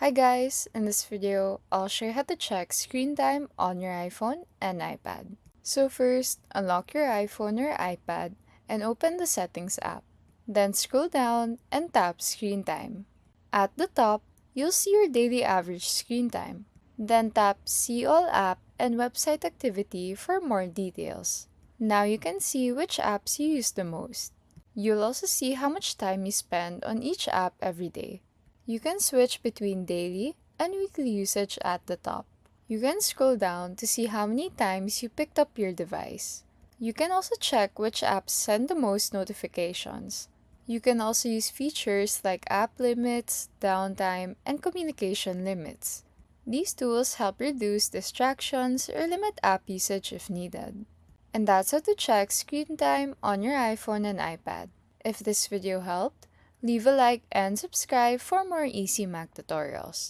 Hi guys, in this video, I'll show you how to check screen time on your iPhone and iPad. So first, unlock your iPhone or iPad and open the Settings app. Then scroll down and tap Screen Time. At the top, you'll see your daily average screen time. Then tap See All App and Website Activity for more details. Now you can see which apps you use the most. You'll also see how much time you spend on each app every day. You can switch between daily and weekly usage at the top. You can scroll down to see how many times you picked up your device. You can also check which apps send the most notifications. You can also use features like app limits, downtime, and communication limits. These tools help reduce distractions or limit app usage if needed. And that's how to check screen time on your iPhone and iPad. If this video helped, leave a like and subscribe for more easy Mac tutorials.